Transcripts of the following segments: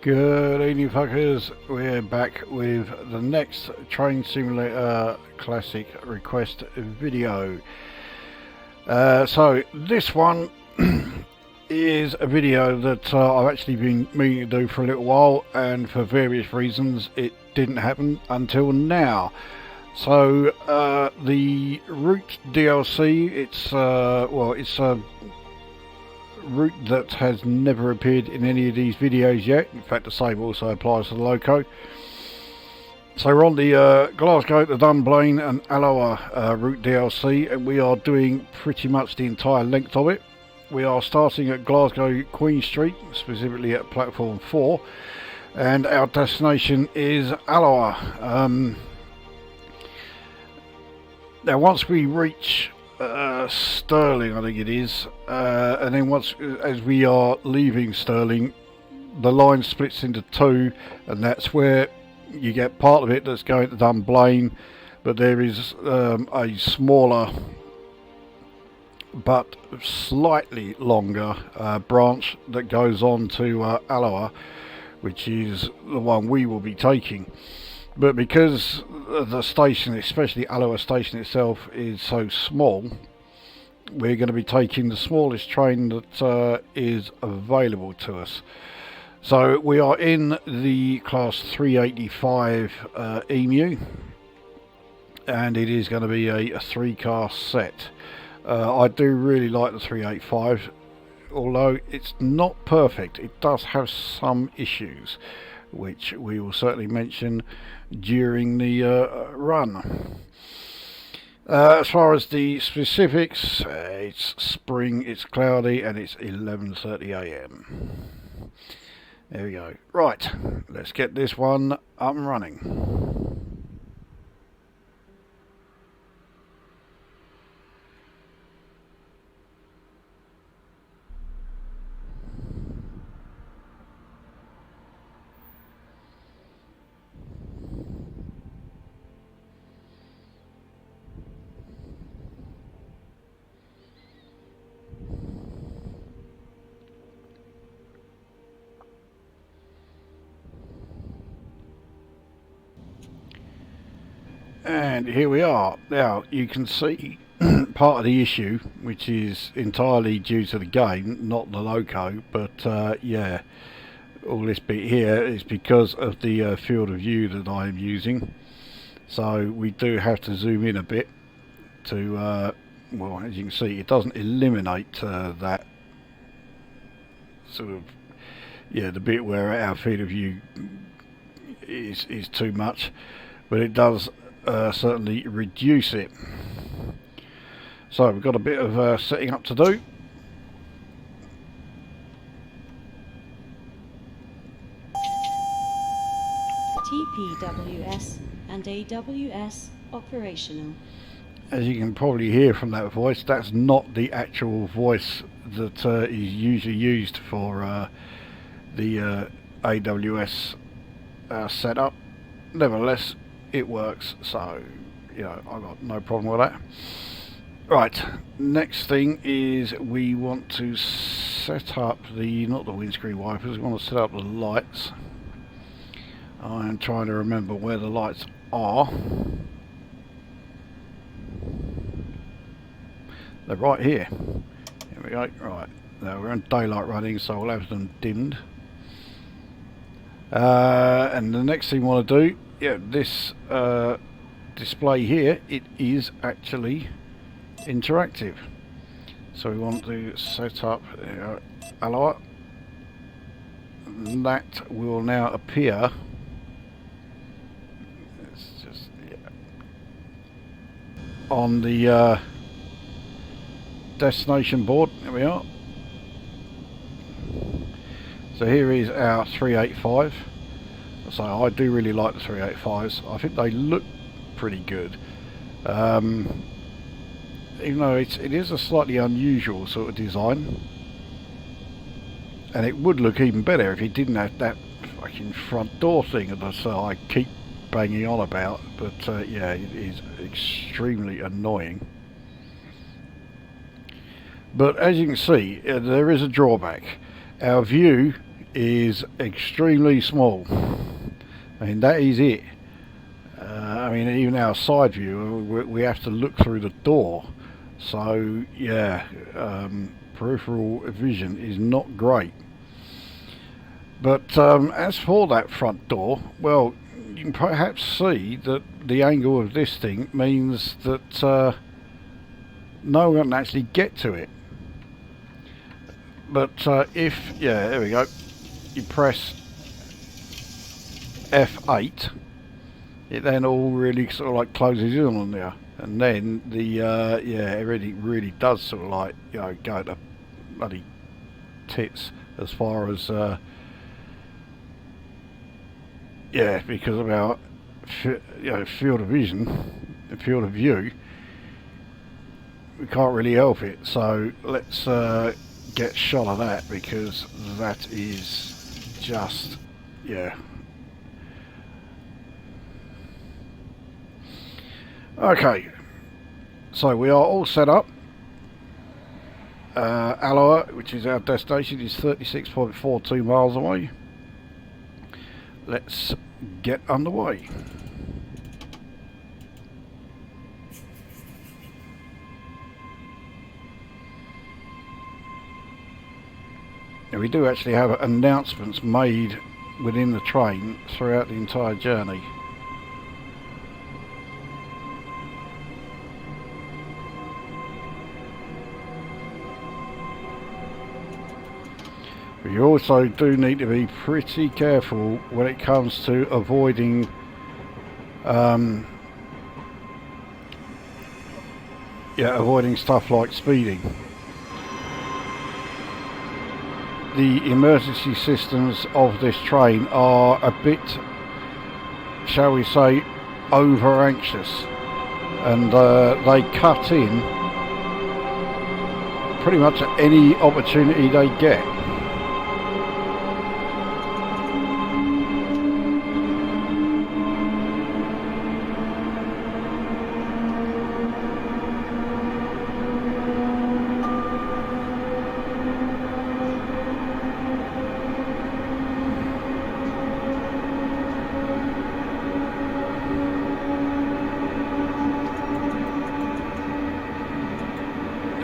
Good evening, fuckers. We're back with the next Train Simulator Classic request video. So this one is a video that I've actually been meaning to do for a little while, and for various reasons it didn't happen until now. So the Route DLC, it's a route that has never appeared in any of these videos yet. In fact, the same also applies to the loco. So we're on the Glasgow to Dunblane and Alloa Route DLC, and we are doing pretty much the entire length of it. We are starting at Glasgow Queen Street, specifically at platform 4, and our destination is Alloa. Now once we reach Stirling, I think it is, and then as we are leaving Stirling, the line splits into two, and that's where you get part of it that's going to Dunblane, but there is a smaller but slightly longer branch that goes on to Alloa, which is the one we will be taking. But because the station, especially Alloa station itself, is so small, we're going to be taking the smallest train that is available to us. So we are in the class 385 EMU, and it is going to be a 3-car set. I do really like the 385, although it's not perfect. It does have some issues, which we will certainly mention during the run. As far as the specifics, it's spring, it's cloudy, and it's 11:30 AM. There we go. Right, let's get this one up and running. And here we are. Now you can see part of the issue, which is entirely due to the game, not the loco, but yeah, all this bit here is because of the field of view that I'm using. So we do have to zoom in a bit to, well, as you can see, it doesn't eliminate that sort of, yeah, the bit where our field of view is too much, but it does certainly reduce it. So we've got a bit of setting up to do. TPWS and AWS operational. As you can probably hear from that voice, that's not the actual voice that is usually used for the AWS setup. Nevertheless, it works, so you know, I've got no problem with that. Right, next thing is we want to set up not the windscreen wipers, we want to set up the lights. I'm trying to remember where the lights are. They're right here. Here we go. Right, now we're in daylight running, so we'll have them dimmed. And the next thing we want to do, yeah, this display here, it is actually interactive. So we want to set up Alloa. That will now appear. It's just, yeah, on the destination board. There we are. So here is our 385. So I do really like the 385s. I think they look pretty good. Even though it is a slightly unusual sort of design. And it would look even better if it didn't have that fucking front door thing that I keep banging on about. But yeah, it is extremely annoying. But as you can see, there is a drawback. Our view is extremely small. I mean, that is it. I mean, even our side view, we have to look through the door. So yeah, peripheral vision is not great. But as for that front door, well, you can perhaps see that the angle of this thing means that no one can actually get to it. But if, yeah, there we go, you press F8, it then all really sort of like closes in on there. And then the, yeah, everything really does sort of like, you know, go to bloody tits as far as, yeah, because of our, you know, field of vision, field of view, we can't really help it. So let's get shot of that, because that is just, yeah. Okay, so we are all set up. Alloa, which is our destination, is 36.42 miles away. Let's get underway. Now, we do actually have announcements made within the train throughout the entire journey. But you also do need to be pretty careful when it comes to avoiding avoiding stuff like speeding. The emergency systems of this train are a bit, shall we say, over anxious, and they cut in pretty much at any opportunity they get.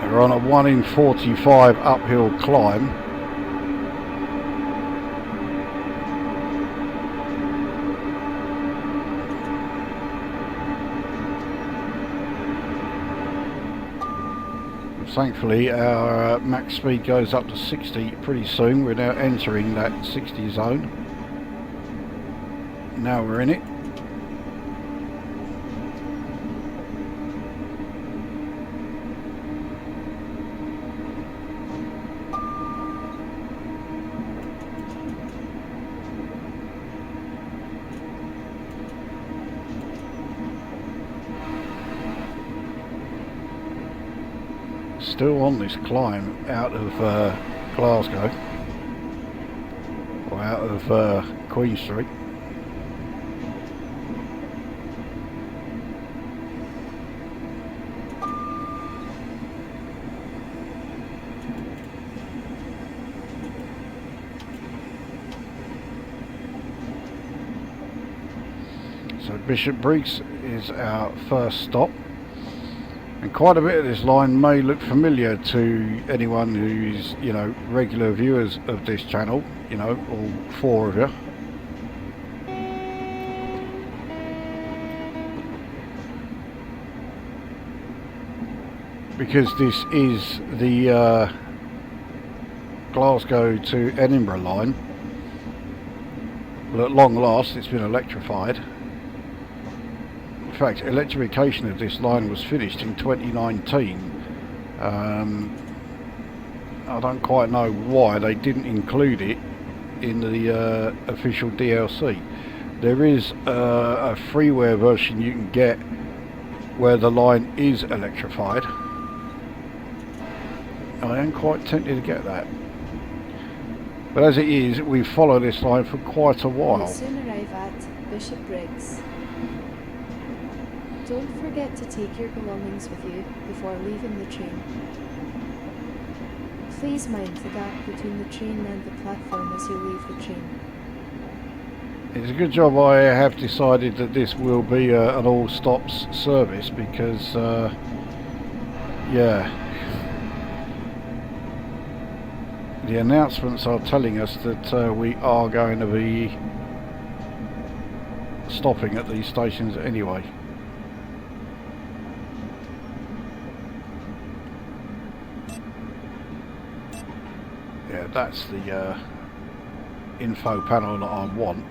We're on a 1 in 45 uphill climb. Thankfully our max speed goes up to 60 pretty soon. We're now entering that 60 zone. Now we're in it. Still on this climb out of Glasgow, or out of Queen Street. So Bishop Briggs is our first stop. And quite a bit of this line may look familiar to anyone who's, you know, regular viewers of this channel, you know, all 4 of you. Because this is the Glasgow to Edinburgh line. Well, at long last it's been electrified. In fact, electrification of this line was finished in 2019. I don't quite know why they didn't include it in the official DLC. There is a freeware version you can get where the line is electrified. I am quite tempted to get that. But as it is, we've followed this line for quite a while. We'll soon arrive at Bishop Briggs. Don't forget to take your belongings with you before leaving the train. Please mind the gap between the train and the platform as you leave the train. It's a good job I have decided that this will be an all stops service because yeah, the announcements are telling us that we are going to be stopping at these stations anyway. Yeah, that's the info panel that I want.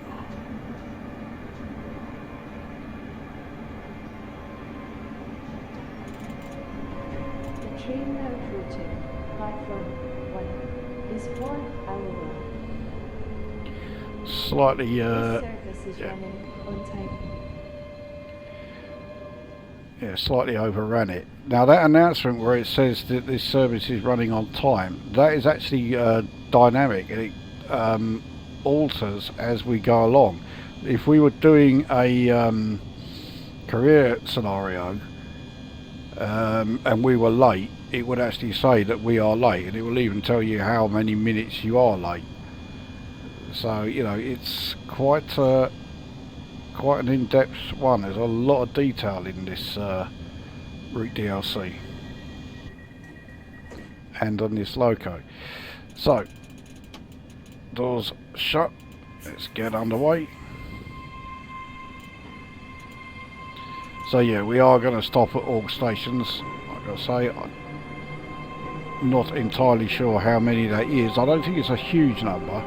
The train now approaching platform 1 is for Alloa. Slightly This service is running on time. yeah, slightly overran it. Now that announcement where it says that this service is running on time, that is actually dynamic, and it alters as we go along. If we were doing a career scenario and we were late, it would actually say that we are late, and it will even tell you how many minutes you are late. So you know, it's quite an in-depth one. There's a lot of detail in this Route DLC and on this loco. So doors shut, let's get underway. So yeah, we are going to stop at all stations. Like I say, I'm not entirely sure how many that is. I don't think it's a huge number.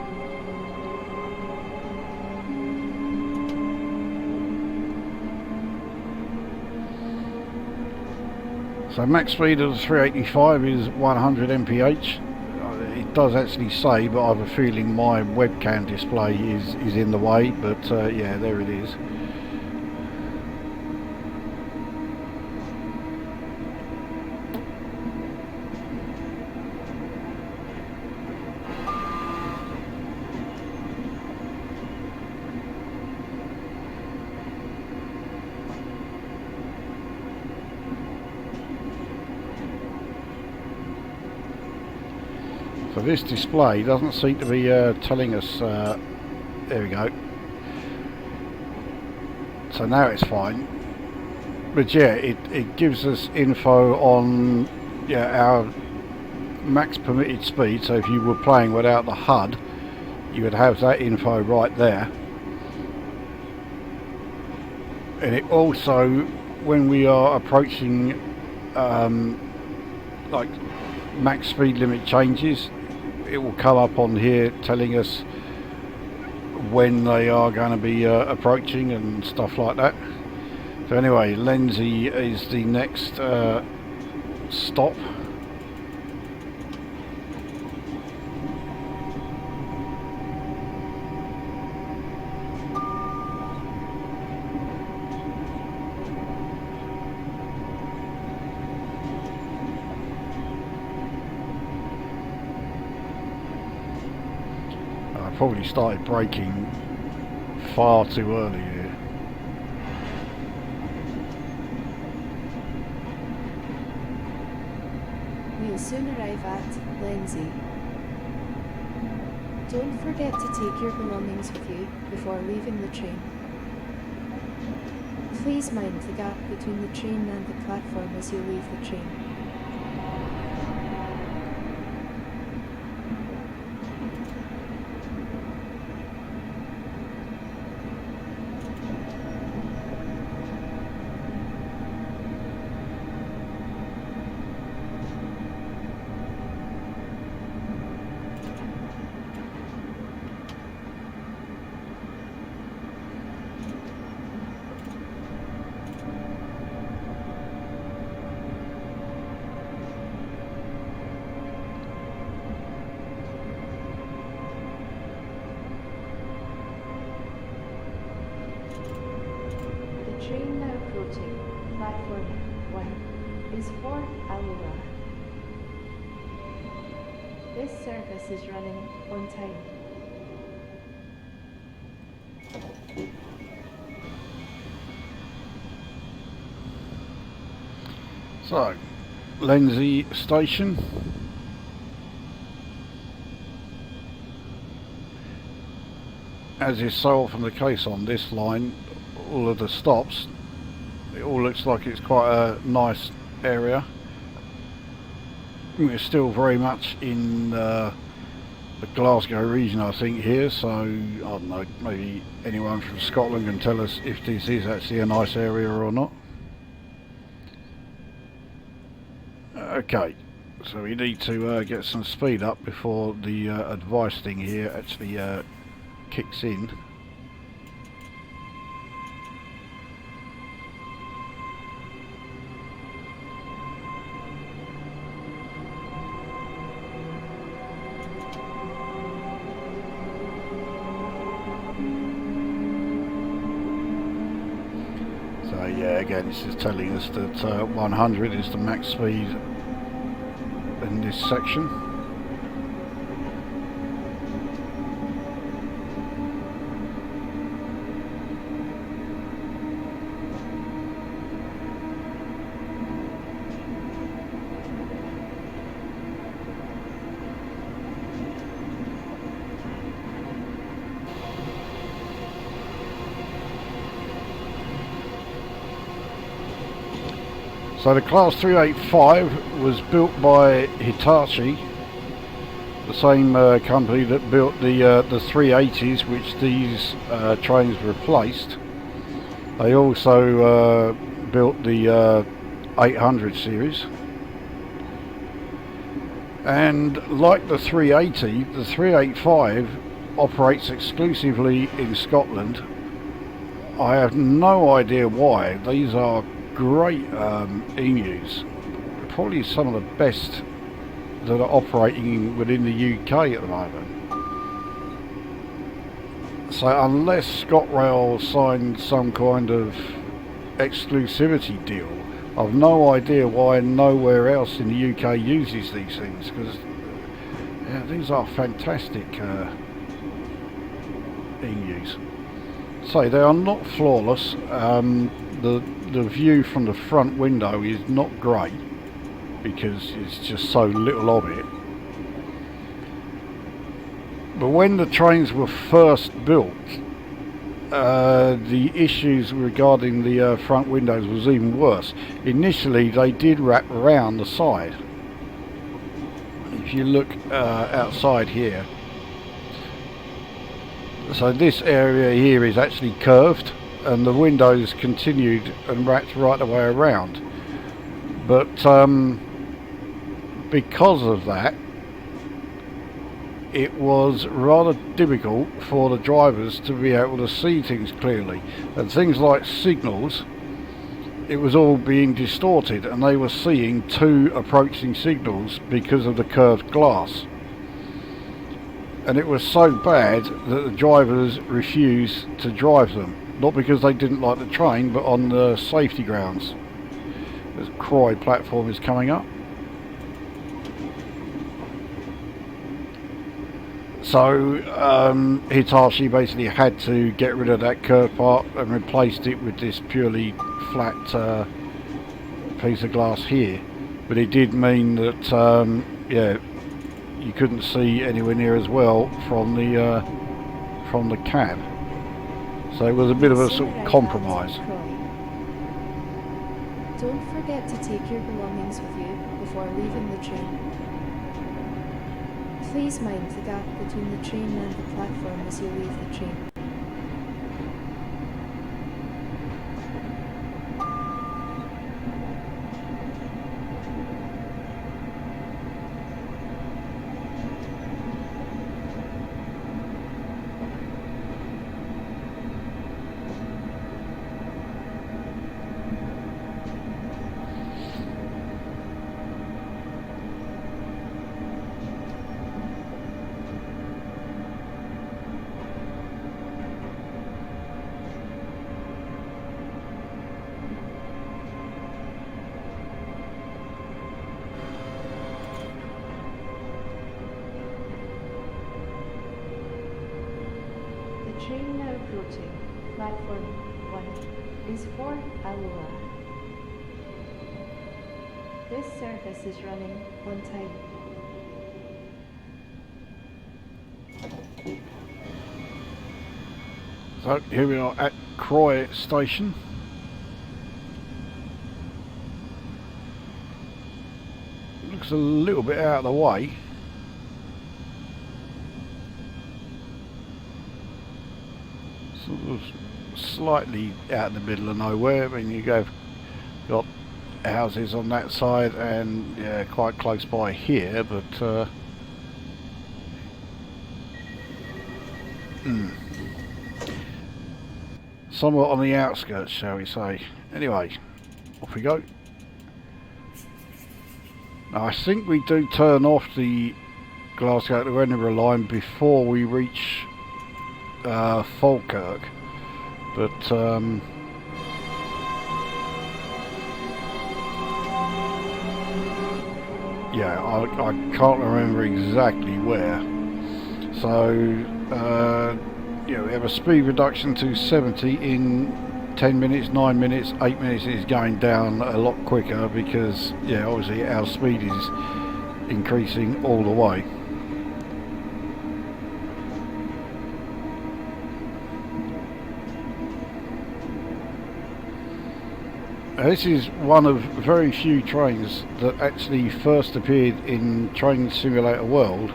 So max speed of the 385 is 100 mph. It does actually say, but I have a feeling my webcam display is in the way, but yeah, there it is. So this display doesn't seem to be telling us, there we go. So now it's fine. But yeah, it gives us info on our max permitted speed. So if you were playing without the HUD, you would have that info right there. And it also, when we are approaching like max speed limit changes, it will come up on here telling us when they are going to be approaching and stuff like that. So anyway, Lenzie is the next stop. Probably started braking far too early here. We'll soon arrive at Lenzie. Don't forget to take your belongings with you before leaving the train. Please mind the gap between the train and the platform as you leave the train. Train now approaching platform 1 is for Alloa. This service is running on time. So, Lenzie Station. as is so often the case on this line, all of the stops, it all looks like it's quite a nice area. We're still very much in the Glasgow region, I think, here, so I don't know, maybe anyone from Scotland can tell us if this is actually a nice area or not. Okay, so we need to get some speed up before the advice thing here actually kicks in. So yeah, again, this is telling us that 100 is the max speed in this section. So the Class 385 was built by Hitachi, the same company that built the 380s, which these trains replaced. They also built the 800 series. And like the 380, the 385 operates exclusively in Scotland. I have no idea why. These are great emus, probably some of the best that are operating within the UK at the moment. So unless ScotRail signed some kind of exclusivity deal, I've no idea why nowhere else in the UK uses these things, because yeah, these are fantastic emus. So they are not flawless. The view from the front window is not great because it's just so little of it. But when the trains were first built, the issues regarding the front windows was even worse. Initially they did wrap around the side. If you look outside here, so this area here is actually curved, and the windows continued and wrapped right the way around. But because of that, it was rather difficult for the drivers to be able to see things clearly, and things like signals, it was all being distorted, and they were seeing two approaching signals because of the curved glass. And it was so bad that the drivers refused to drive them. Not because they didn't like the train, but on the safety grounds. This Croy platform is coming up. So Hitachi basically had to get rid of that curved part and replaced it with this purely flat piece of glass here. But it did mean that yeah, you couldn't see anywhere near as well from the cab. So it was a bit of a sort of compromise. Don't forget to take your belongings with you before leaving the train. Please mind the gap between the train and the platform as you leave the train. Train now approaching platform 1 is for Alloa. This service is running on time. So here we are at Croy Station. Looks a little bit out of the way. Sort of slightly out in the middle of nowhere. I mean, you got houses on that side and yeah, quite close by here, but somewhat on the outskirts, shall we say. Anyway, off we go. Now, I think we do turn off the Glasgow to Edinburgh line before we reach Falkirk, but yeah, I can't remember exactly where. So you know, we have a speed reduction to 70 in 10 minutes, 9 minutes, 8 minutes. Is going down a lot quicker because yeah, obviously our speed is increasing all the way. This is one of very few trains that actually first appeared in Train Simulator World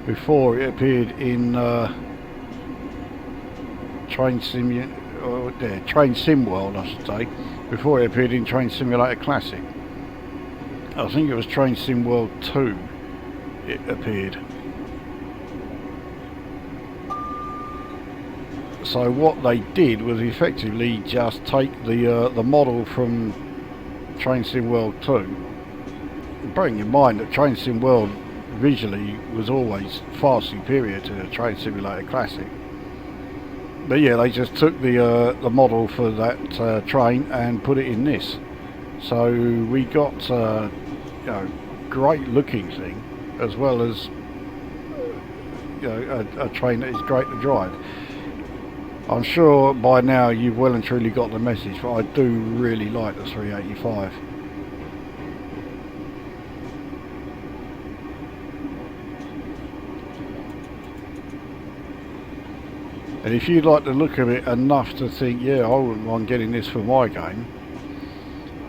before it appeared in Train Sim World, I should say, before it appeared in Train Simulator Classic. I think it was Train Sim World 2 it appeared. So what they did was effectively just take the model from Train Sim World 2, bearing in mind that Train Sim World visually was always far superior to the Train Simulator Classic. But yeah, they just took the model for that train and put it in this. So we got you know, great looking thing, as well as you know, a train that is great to drive. I'm sure by now you've well and truly got the message, but I do really like the 385. And if you like the look of it enough to think, yeah, I wouldn't mind getting this for my game,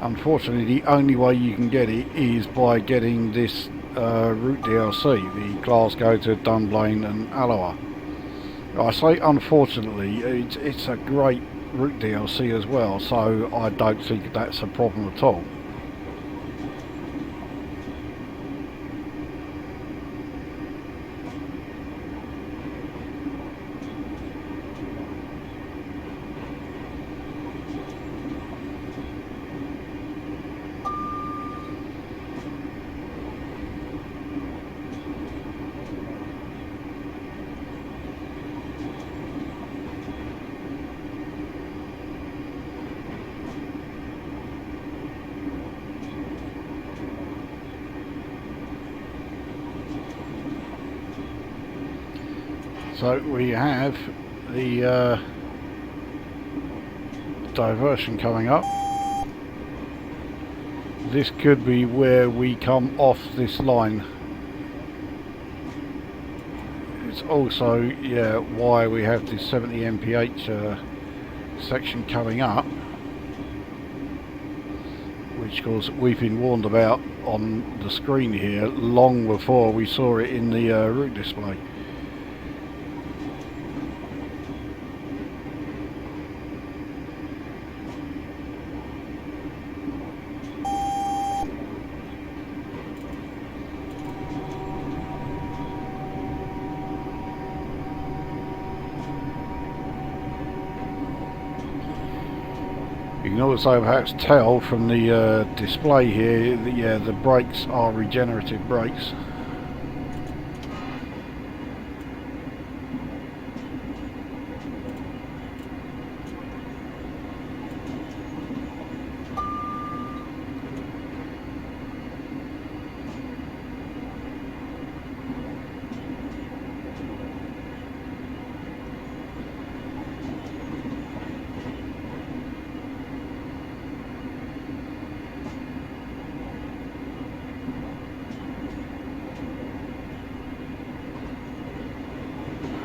unfortunately the only way you can get it is by getting this Route DLC, the Glasgow to Dunblane and Alloa. I say unfortunately, it's a great Route DLC as well, so I don't think that's a problem at all. So we have the diversion coming up. This could be where we come off this line. It's also, yeah, why we have this 70 mph section coming up, which of course we've been warned about on the screen here long before we saw it in the route display. You can also perhaps tell from the display here that yeah, the brakes are regenerative brakes.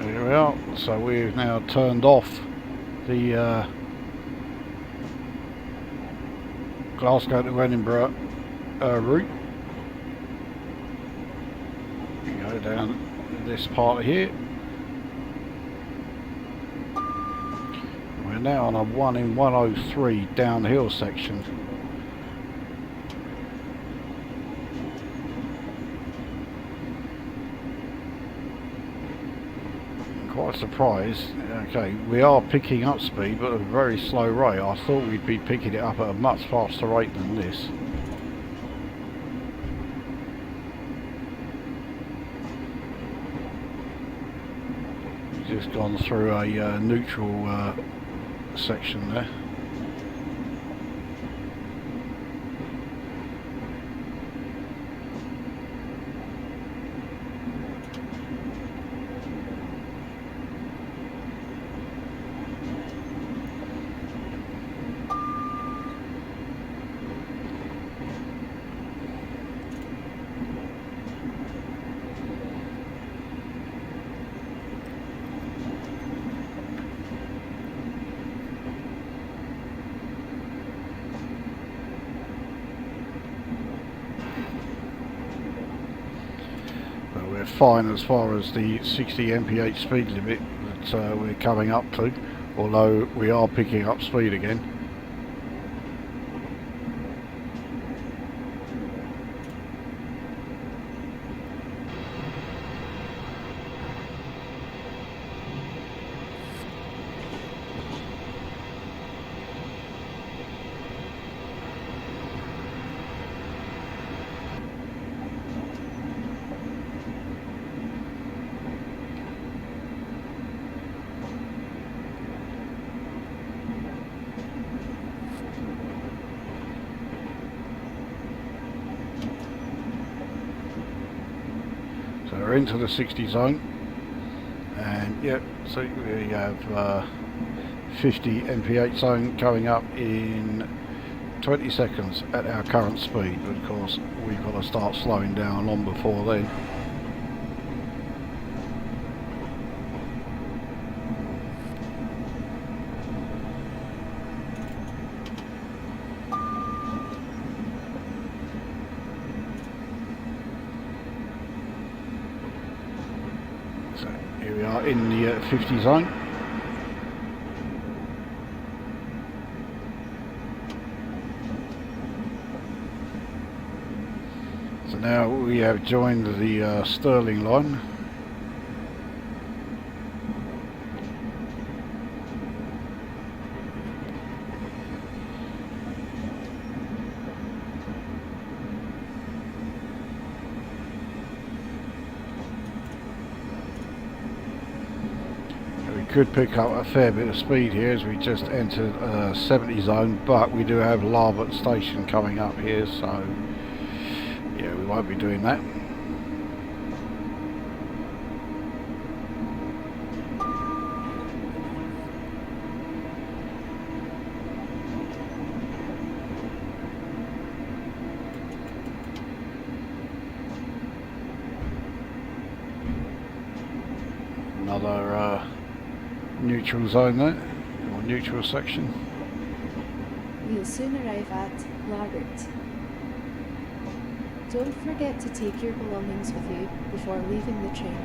There we are. So we've now turned off the Glasgow to Edinburgh route. You go down this part here. We're now on a 1 in 103 downhill section. Quite surprised. Okay, we are picking up speed, but at a very slow rate. I thought we'd be picking it up at a much faster rate than this. Just gone through a neutral section there. We're fine as far as the 60 mph speed limit that we're coming up to, although we are picking up speed again. We're into the 60 zone, and yep, so we have 50 mph zone coming up in 20 seconds at our current speed, but of course we've got to start slowing down long before then. Here we are in the 50 zone. So now we have joined the Stirling line. Could pick up a fair bit of speed here as we just entered 70 zone, but we do have Larboard station coming up here, so yeah, we won't be doing that. Another neutral zone there, or neutral section. We'll soon arrive at Larboard. Don't forget to take your belongings with you before leaving the train.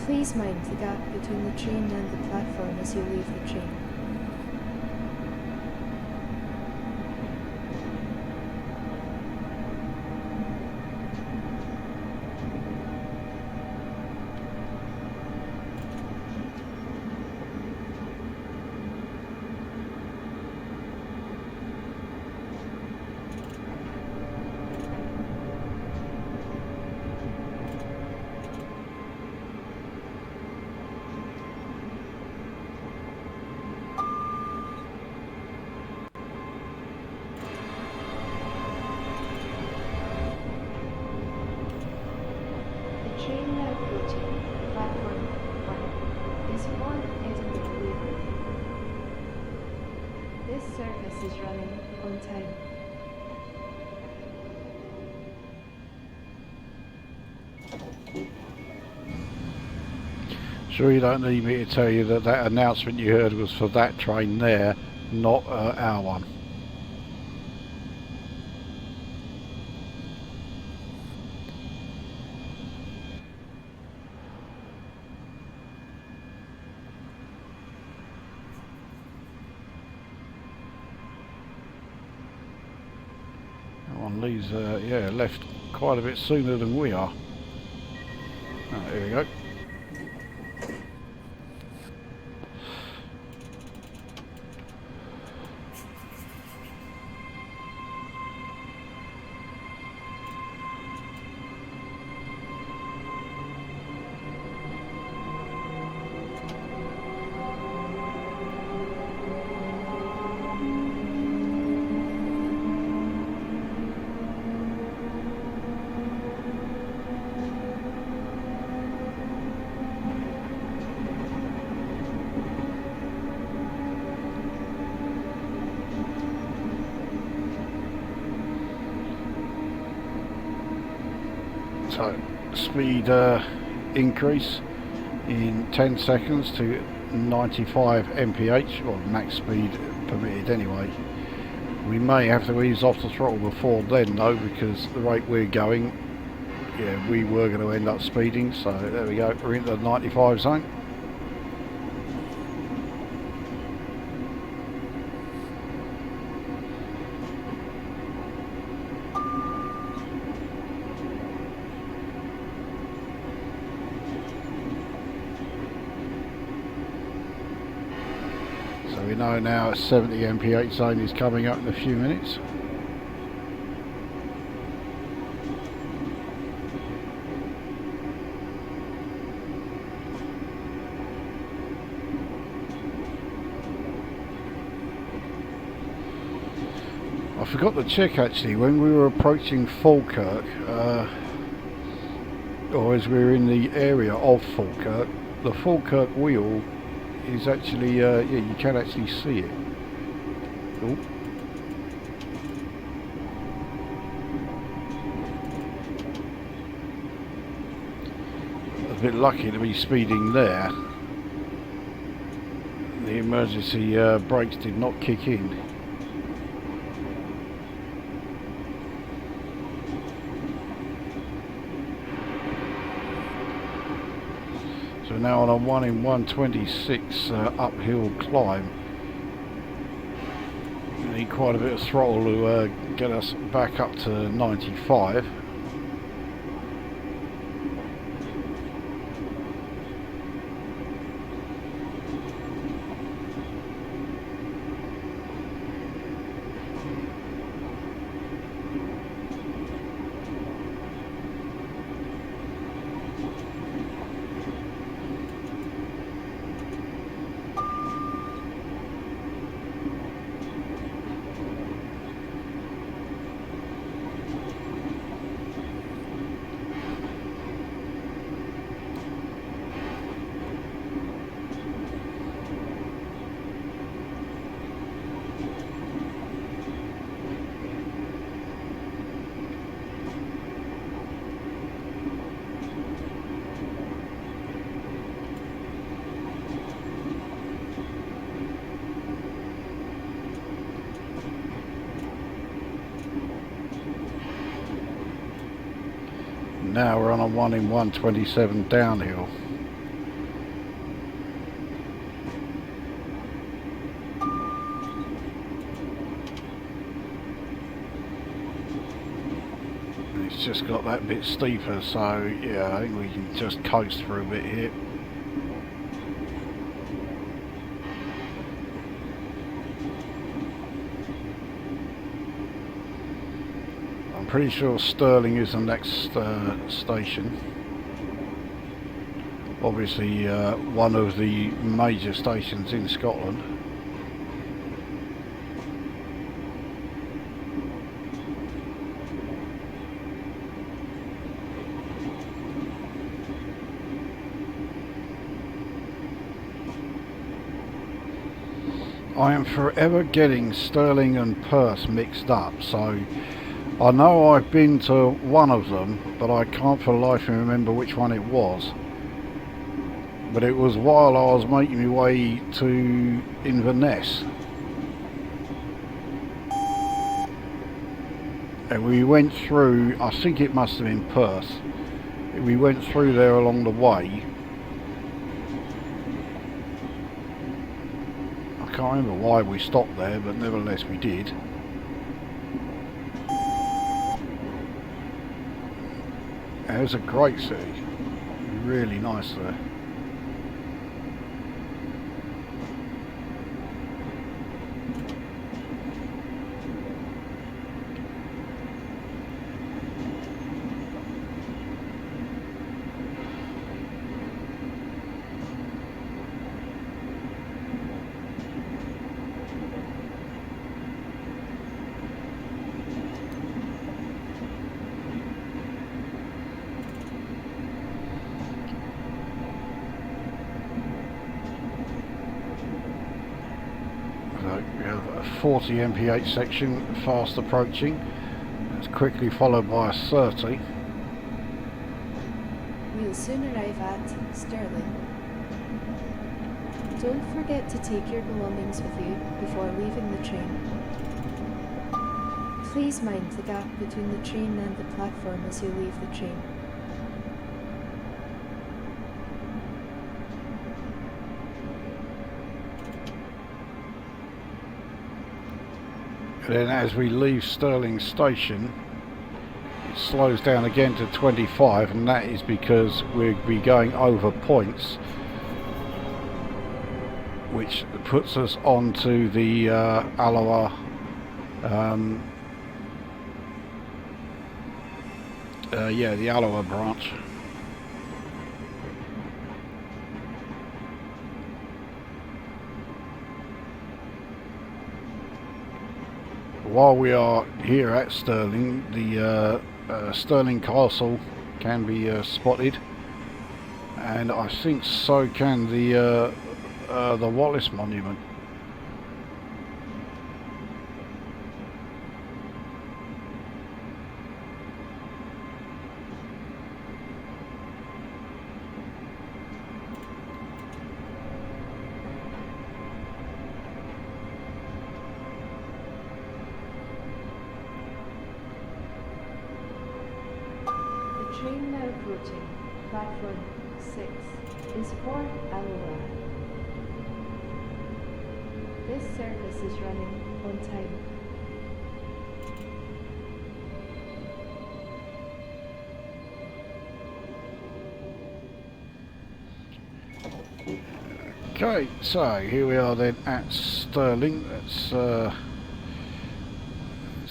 Please mind the gap between the train and the platform as you leave the train. Train now approaching platform 1 is for Edinburgh. This service is running on time. Sure you don't need me to tell you that that announcement you heard was for that train there, not our one. That one leaves, yeah, left quite a bit sooner than we are. Oh, here we go. So speed increase in 10 seconds to 95 mph, or max speed permitted anyway. We may have to ease off the throttle before then though, because the rate we're going, yeah, we were going to end up speeding. So there we go, we're into the 95 zone. We know now a 70 mph zone is coming up in a few minutes. I forgot to check actually when we were approaching Falkirk, or as we were in the area of Falkirk, the Falkirk wheel is actually, yeah, you can actually see it. Ooh. A bit lucky to be speeding there. The emergency brakes did not kick in. So now on a 1 in 126 uphill climb. We need quite a bit of throttle to get us back up to 95. Now we're on a 1 in 127 downhill. It's just got that bit steeper, so yeah, I think we can just coast through a bit here. Pretty sure Stirling is the next station. Obviously one of the major stations in Scotland. I am forever getting Stirling and Perth mixed up, so I know I've been to one of them, but I can't for the life of me remember which one it was. but it was while I was making my way to Inverness. And we went through, I think it must have been Perth. We went through there along the way. I can't remember why we stopped there, but nevertheless we did. It was a great city, really nice there. We have a 40 mph section fast approaching. It's quickly followed by a 30. We'll soon arrive at Stirling. Don't forget to take your belongings with you before leaving the train. Please mind the gap between the train and the platform as you leave the train. Then as we leave Stirling station, it slows down again to 25, and that is because we'll be going over points, which puts us onto the Alloa the Alloa branch. While we are here at Stirling, the Stirling Castle can be spotted, and I think so can the Wallace Monument. Train now approaching platform 6 is for Alloa. This service is running on time. Okay, so here we are then at Stirling. Let's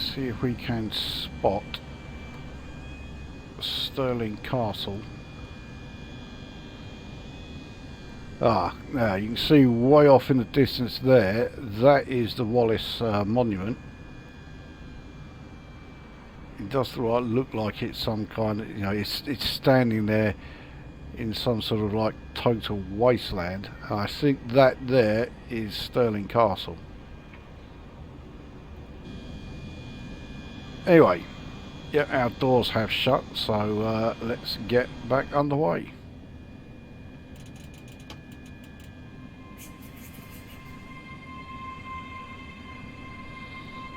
see if we can spot Stirling Castle. Now you can see way off in the distance there, that is the Wallace Monument. It does look like it's some kind of, it's standing there in some sort of like total wasteland. And I think that there is Stirling Castle. Anyway, yeah, our doors have shut, so let's get back underway.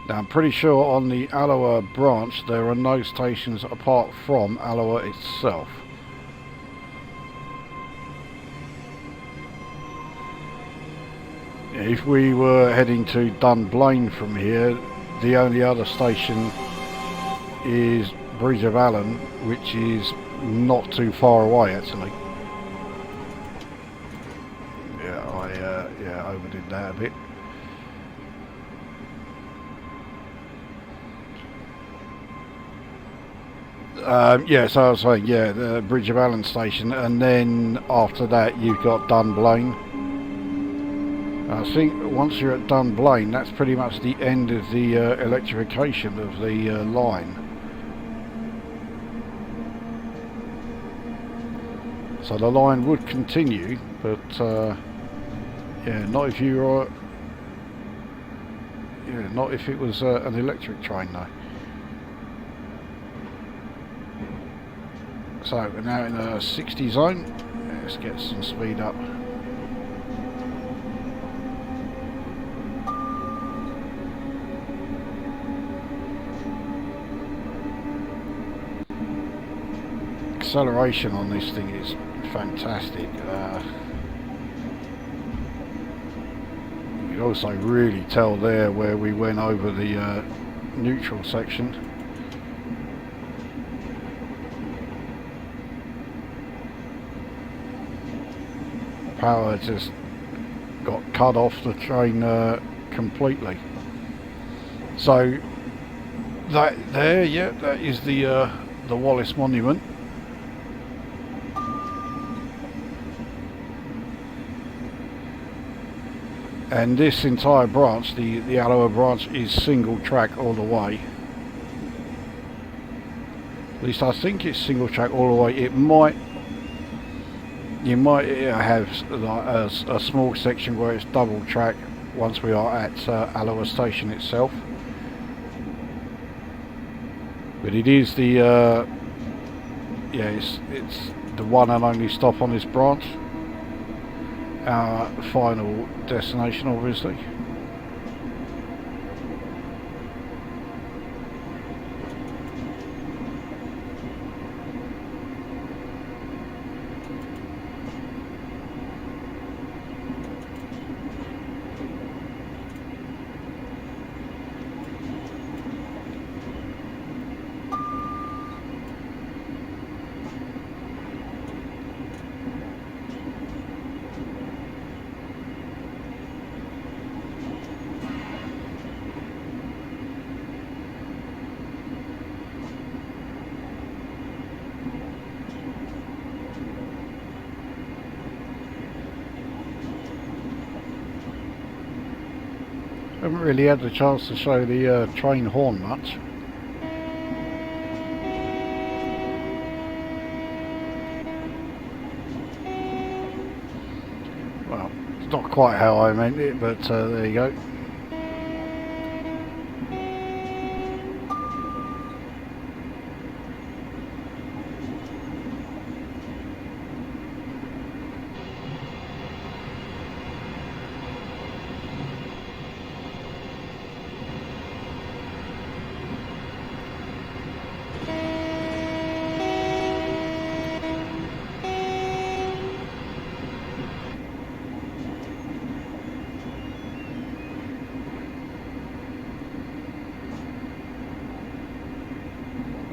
Now I'm pretty sure on the Alloa branch there are no stations apart from Alloa itself. If we were heading to Dunblane from here, the only other station is Bridge of Allen, which is not too far away actually. Yeah, I overdid that a bit. Yeah, so I was saying, yeah, the Bridge of Allen station, and then after that you've got Dunblane. I think once you're at Dunblane, that's pretty much the end of the electrification of the line. So the line would continue, but yeah, not if you were, not if it was an electric train though. So we're now in a 60 zone, Let's get some speed up. Acceleration on this thing is fantastic. You can also really tell there where we went over the neutral section. Power just got cut off the train completely. So that there, yeah, that is the Wallace Monument. And this entire branch, the Alloa branch, is single track all the way. At least I think it's single track all the way. It might, you might have like a small section where it's double track once we are at Alloa station itself. But it is the yeah, it's the one and only stop on this branch. Our final destination, obviously. Haven't really had the chance to show the train horn much. Well, it's not quite how I meant it, but there you go.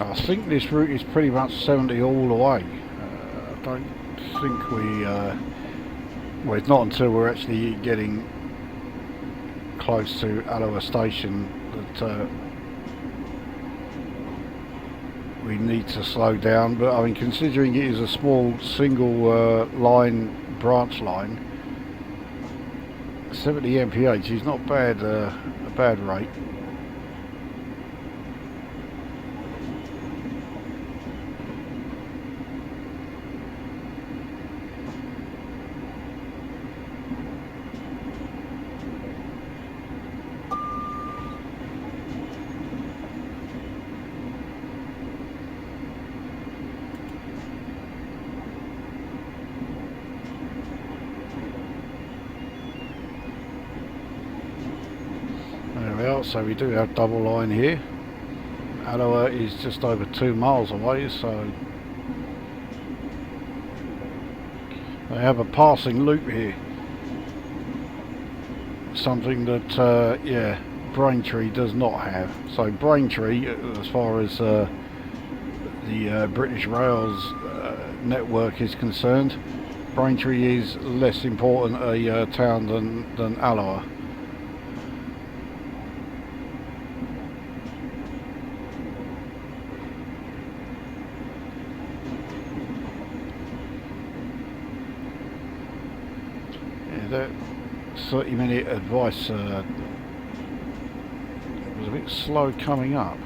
I think this route is pretty much 70 all the way. I don't think we... well, it's not until we're actually getting close to Alloa station that we need to slow down. But I mean, considering it is a small single line, branch line, 70 mph is not bad, a bad rate. So we do have double line here. Alloa is just over 2 miles away, so they have a passing loop here. Something that yeah, Braintree does not have. So Braintree, as far as the British Rails network is concerned, Braintree is less important a town than Alloa. That 30-minute advice was a bit slow coming up.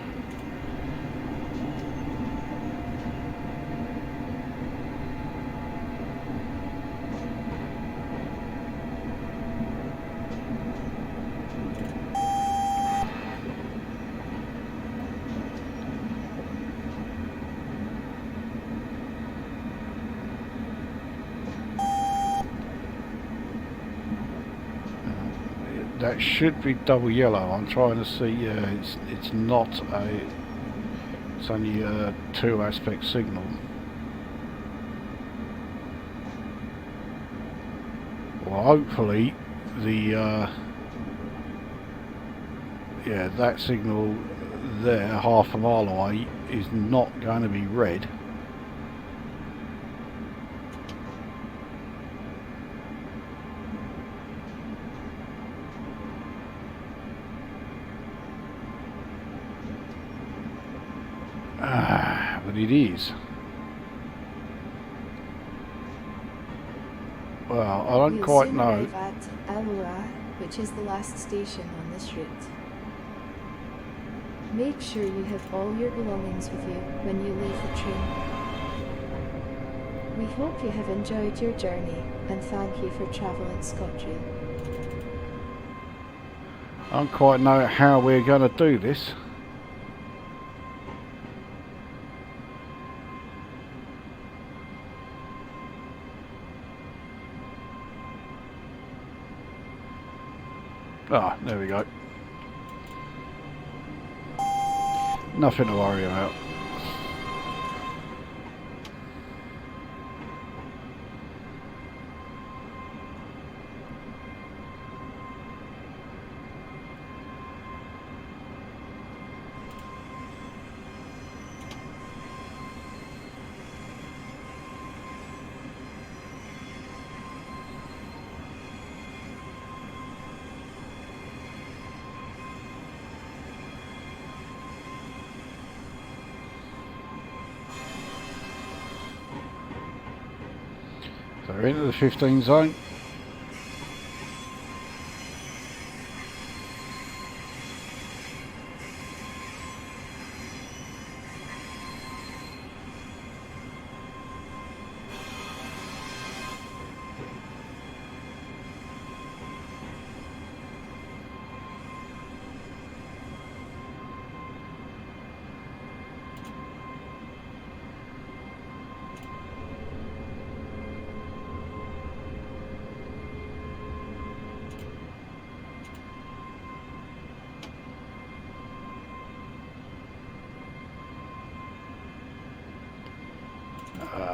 that should be double yellow. I'm trying to see. Yeah, it's not a. It's only a 2-aspect signal. Well, hopefully the yeah, that signal there, half a mile away, is not going to be red. But it is. Well, I don't We'll quite soon know. arrive at Alloa, which is the last station on this route. Make sure you have all your belongings with you when you leave the train. We hope you have enjoyed your journey and thank you for travelling ScotRail. I don't quite know how we're going to do this. Ah, there we go. Nothing to worry about. So we're into the 15 zone.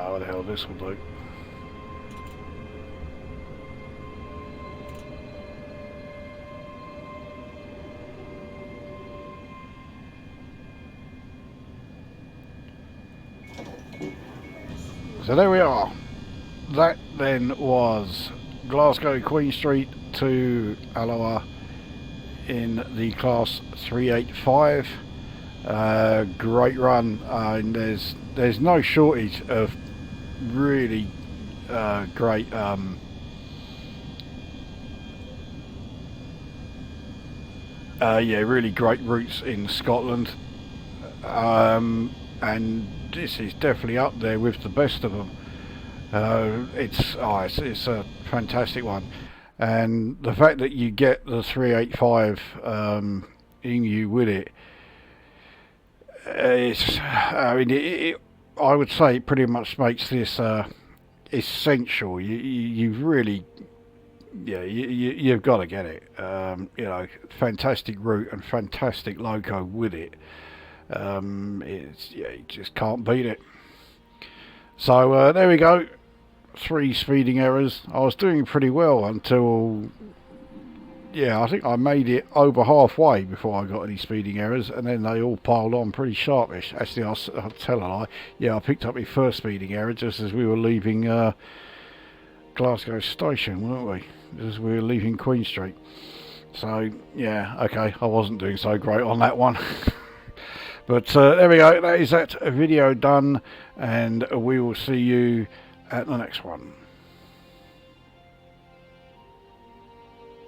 What the hell this will do. So there we are. That then was Glasgow Queen Street to Alloa in the class 385. Great run, and there's no shortage of really great really great routes in Scotland, and this is definitely up there with the best of them. It's a fantastic one, and the fact that you get the 385 in you with it, I would say it pretty much makes this essential. You've really, you've got to get it. Fantastic route and fantastic loco with it. You just can't beat it. So there we go. 3 speeding errors. I was doing pretty well until, I think I made it over halfway before I got any speeding errors, and then they all piled on pretty sharpish. Actually, I'll tell a lie. Yeah, I picked up my first speeding error just as we were leaving Glasgow Station, weren't we? Just as we were leaving Queen Street. So, yeah, okay, I wasn't doing so great on that one. But there we go. That is that video done, and we will see you at the next one.